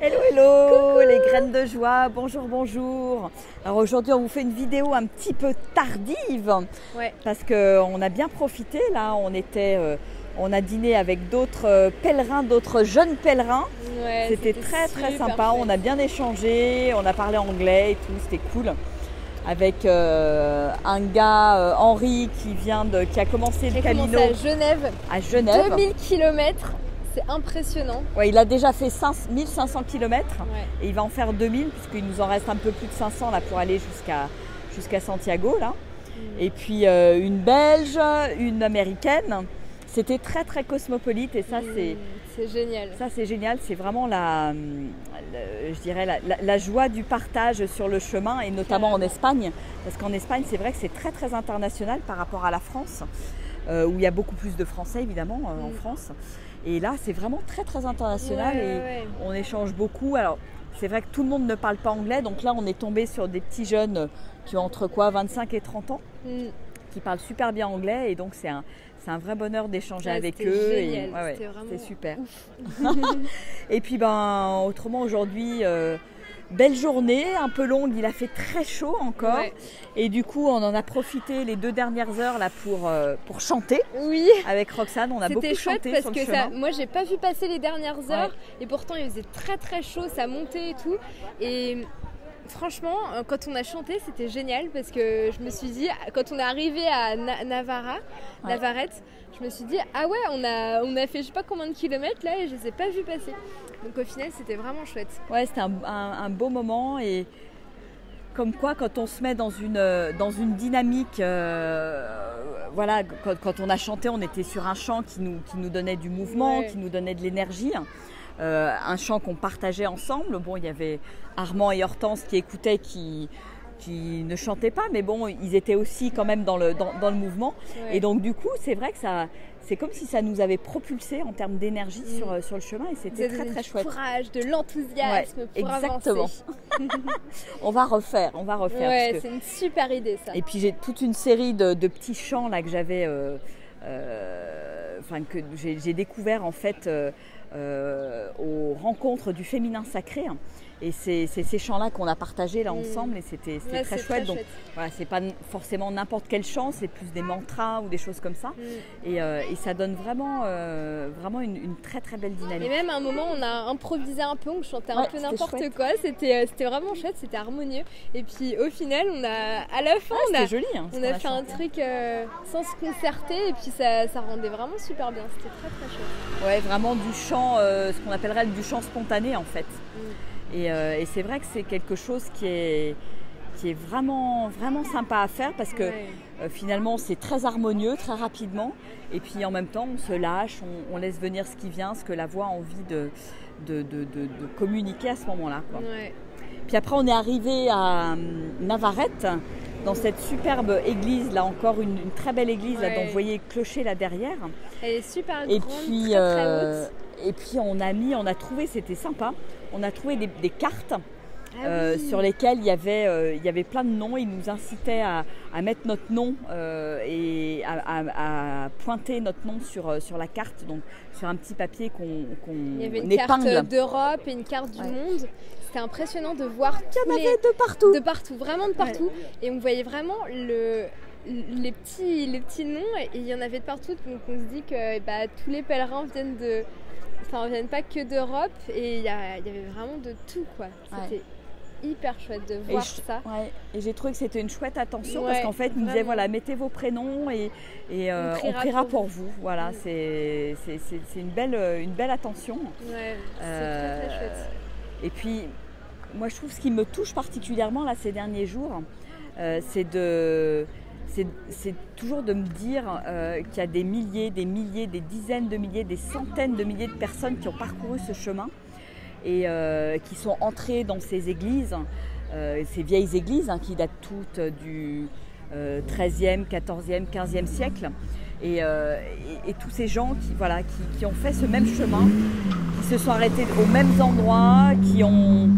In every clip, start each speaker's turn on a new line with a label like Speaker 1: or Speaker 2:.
Speaker 1: Hello, hello,
Speaker 2: Coucou.
Speaker 1: les graines de joie, bonjour, bonjour. Alors aujourd'hui, on vous fait une vidéo un petit peu tardive
Speaker 2: Ouais.
Speaker 1: parce qu'on a bien profité. Là, on a dîné avec d'autres pèlerins, d'autres jeunes pèlerins.
Speaker 2: Ouais,
Speaker 1: C'était très
Speaker 2: super
Speaker 1: sympa.
Speaker 2: chouette.
Speaker 1: On a bien échangé, on a parlé anglais et tout, c'était cool. Avec un gars, Henri, qui a commencé le
Speaker 2: J'ai
Speaker 1: Camino
Speaker 2: commencé à
Speaker 1: à Genève.
Speaker 2: 2000 km, c'est impressionnant.
Speaker 1: Ouais, il a déjà fait 1500 km.
Speaker 2: Ouais.
Speaker 1: Et il va en faire 2000 puisqu'il nous en reste un peu plus de 500 là, pour aller jusqu'à Santiago. Là. Et puis une Belge, une Américaine. C'était très cosmopolite et ça
Speaker 2: C'est génial.
Speaker 1: ça c'est génial. C'est vraiment la joie du partage sur le chemin et notamment en Espagne. Parce qu'en Espagne c'est vrai que c'est très international par rapport à la France où il y a beaucoup plus de Français évidemment en France. Et là c'est vraiment très international
Speaker 2: Ouais.
Speaker 1: on échange beaucoup. Alors c'est vrai que tout le monde ne parle pas anglais, donc là on est tombé sur des petits jeunes qui ont entre 25 et 30 ans, qui parlent super bien anglais et donc c'est un vrai bonheur d'échanger avec eux.
Speaker 2: Génial.
Speaker 1: C'était
Speaker 2: vraiment
Speaker 1: super. Et puis autrement aujourd'hui, belle journée, un peu longue, il a fait très chaud encore.
Speaker 2: Ouais.
Speaker 1: Et du coup on en a profité les 2 dernières heures là pour chanter.
Speaker 2: Oui.
Speaker 1: Avec Roxane, on a beaucoup
Speaker 2: C'était chouette
Speaker 1: chanté
Speaker 2: parce
Speaker 1: sur le
Speaker 2: que
Speaker 1: chemin.
Speaker 2: moi j'ai pas vu passer les dernières heures et pourtant il faisait très chaud, ça montait et tout. Et franchement, quand on a chanté, c'était génial parce que je me suis dit, quand on est arrivé à Navarrete, je me suis dit, ah ouais, on a fait je sais pas combien de kilomètres là et je les ai pas vus passer. Donc au final, c'était vraiment chouette.
Speaker 1: Ouais, c'était un beau moment et comme quoi quand on se met dans une dynamique, voilà, quand on a chanté, on était sur un chant qui nous donnait du mouvement, qui nous donnait de l'énergie. Un chant qu'on partageait ensemble. Bon, il y avait Armand et Hortense qui écoutaient, qui ne chantaient pas, mais bon, ils étaient aussi quand même dans le mouvement.
Speaker 2: Ouais.
Speaker 1: Et donc du coup, c'est vrai que c'est comme si ça nous avait propulsé en termes d'énergie sur le chemin et c'était très chouette.
Speaker 2: Du courage, de l'enthousiasme pour
Speaker 1: exactement.
Speaker 2: avancer.
Speaker 1: On va refair.
Speaker 2: Ouais,
Speaker 1: parce que...
Speaker 2: c'est une super idée ça.
Speaker 1: Et puis j'ai toute une série de petits chants là que j'avais, que j'ai découvert en fait aux rencontres du féminin sacré. Et c'est ces chants-là qu'on a partagés là ensemble et c'était très chouette. Donc voilà, c'est pas forcément n'importe quel chant, c'est plus des mantras ou des choses comme ça. Et ça donne vraiment une très belle dynamique.
Speaker 2: Et même à un moment, on a improvisé un peu, on chantait un peu n'importe quoi. C'était vraiment chouette, c'était harmonieux. Et puis au final, à la fin, on a
Speaker 1: joli, hein,
Speaker 2: on a fait un truc sans se concerter et puis ça rendait vraiment super bien. C'était très chouette.
Speaker 1: Ouais, vraiment du chant, ce qu'on appellerait du chant spontané en fait. Et c'est vrai que c'est quelque chose qui est vraiment sympa à faire parce que finalement c'est très harmonieux, très rapidement et puis en même temps on se lâche, on laisse venir ce qui vient, ce que la voix a envie de communiquer à ce moment-là, quoi. Ouais. Puis après on est arrivé à Navarrete dans cette superbe église, là encore une très belle église là, dont vous voyez le clocher là derrière.
Speaker 2: Elle est super grande,
Speaker 1: et puis,
Speaker 2: très haute.
Speaker 1: Et puis on a trouvé, c'était sympa, on a trouvé des cartes sur lesquelles il y avait plein de noms. Ils nous incitaient à mettre notre nom et à pointer notre nom sur la carte, donc sur un petit papier qu'on épingle.
Speaker 2: Il y avait une carte d'Europe et une carte du monde. C'était impressionnant de voir
Speaker 1: qu'il y en avait de partout.
Speaker 2: De partout, vraiment de partout. Et on voyait vraiment les petits noms et il y en avait de partout. Donc on se dit que tous les pèlerins viennent pas que d'Europe et il y avait vraiment de tout, quoi. C'était hyper chouette de voir ça.
Speaker 1: Et j'ai trouvé que c'était une chouette attention parce qu'en fait, ils nous disaient voilà, mettez vos prénoms et on priera pour vous. Voilà, c'est une belle attention.
Speaker 2: Ouais, c'est très chouette.
Speaker 1: Et puis, moi, je trouve ce qui me touche particulièrement là ces derniers jours, c'est toujours de me dire qu'il y a des milliers, des dizaines de milliers, des centaines de milliers de personnes qui ont parcouru ce chemin et qui sont entrées dans ces églises, ces vieilles églises qui datent toutes du XIIIe, XIVe, XVe siècle. Et tous ces gens qui ont fait ce même chemin, qui se sont arrêtés aux mêmes endroits, qui ont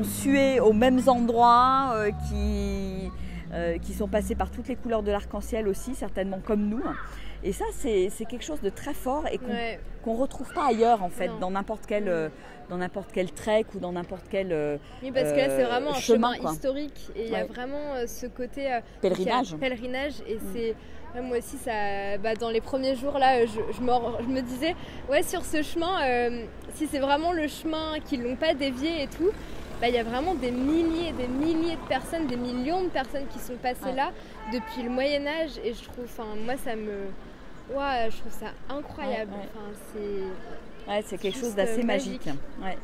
Speaker 1: sué aux mêmes endroits, qui sont passés par toutes les couleurs de l'arc-en-ciel aussi, certainement comme nous. Et ça, c'est quelque chose de très fort et qu'on ne retrouve pas ailleurs, en fait, dans n'importe quel trek ou dans n'importe quel
Speaker 2: oui, parce que là, c'est vraiment un chemin historique. Et il y a
Speaker 1: ouais.
Speaker 2: vraiment ce côté
Speaker 1: pèlerinage.
Speaker 2: Et c'est... Moi aussi, ça, dans les premiers jours, là, je me disais, ouais, sur ce chemin, si c'est vraiment le chemin qu'ils l'ont pas dévié et tout, il y a vraiment des milliers de personnes, des millions de personnes qui sont passées là depuis le Moyen-Âge. Et je trouve, moi, je trouve ça incroyable.
Speaker 1: C'est quelque chose d'assez magique. Ouais.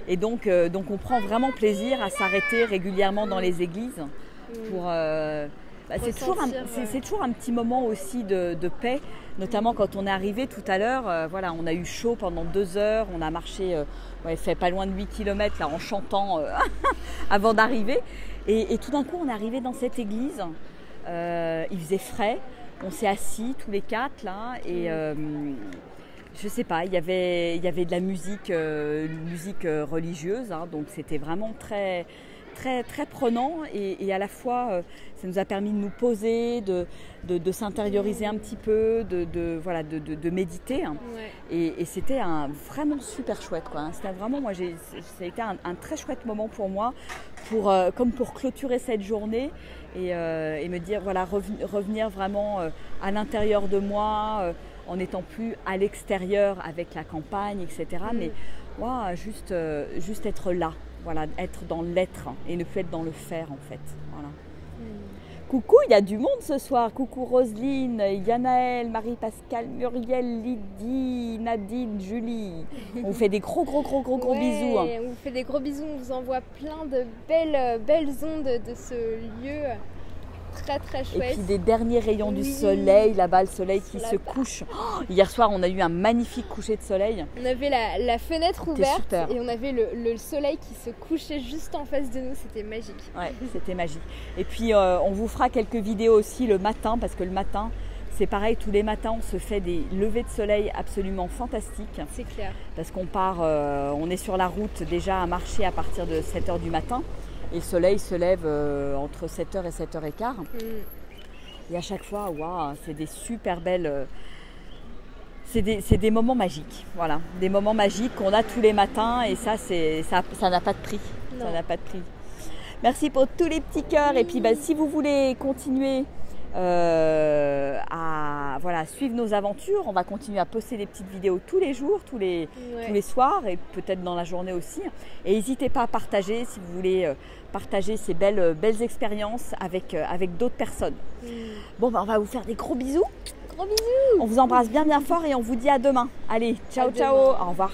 Speaker 1: Et donc, on prend vraiment plaisir à s'arrêter régulièrement dans les églises pour... c'est toujours un petit moment aussi de paix, notamment quand on est arrivé tout à l'heure. On a eu chaud pendant 2 heures, on a marché, fait pas loin de 8 km là, en chantant avant d'arriver. Et tout d'un coup, on est arrivé dans cette église, il faisait frais, on s'est assis tous les 4 là, et je sais pas, il y avait de la musique religieuse, donc c'était vraiment très... Très, très prenant et à la fois ça nous a permis de nous poser, de s'intérioriser un petit peu, de méditer et c'était vraiment super chouette quoi. C'était vraiment, ça a été un très chouette moment pour moi comme pour clôturer cette journée et me dire revenir vraiment à l'intérieur de moi en n'étant plus à l'extérieur avec la campagne, etc. Mais juste être là. Être dans l'être et ne plus être dans le faire en fait. Coucou, il y a du monde ce soir. Coucou Roselyne, Yanaël, Marie-Pascale, Muriel, Lydie, Nadine, Julie. On vous fait des gros bisous.
Speaker 2: On vous fait des gros bisous, on vous envoie plein de belles ondes de ce lieu. Très très chouette.
Speaker 1: Et puis des derniers rayons du soleil, là-bas le soleil qui se couche. Hier soir on a eu un magnifique coucher de soleil.
Speaker 2: On avait la fenêtre ouverte et on avait le soleil qui se couchait juste en face de nous, c'était magique.
Speaker 1: Ouais, c'était magique. Et puis on vous fera quelques vidéos aussi le matin parce que le matin c'est pareil, tous les matins on se fait des levées de soleil absolument fantastiques.
Speaker 2: C'est clair.
Speaker 1: Parce qu'on part, on est sur la route déjà à marcher à partir de 7h du matin. Et le soleil se lève entre 7h et 7h15. Et à chaque fois, c'est des super belles... C'est des moments magiques. Voilà, des moments magiques qu'on a tous les matins. Et ça n'a pas de prix. Non. Ça n'a pas de prix. Merci pour tous les petits cœurs. Et puis, si vous voulez continuer à suivre nos aventures, on va continuer à poster des petites vidéos tous les jours, tous les soirs et peut-être dans la journée aussi. Et n'hésitez pas à partager si vous voulez partager ces belles expériences avec d'autres personnes. Bon, on va vous faire des gros bisous.
Speaker 2: Gros bisous.
Speaker 1: On vous embrasse bien fort et on vous dit à demain. Allez, ciao, au revoir.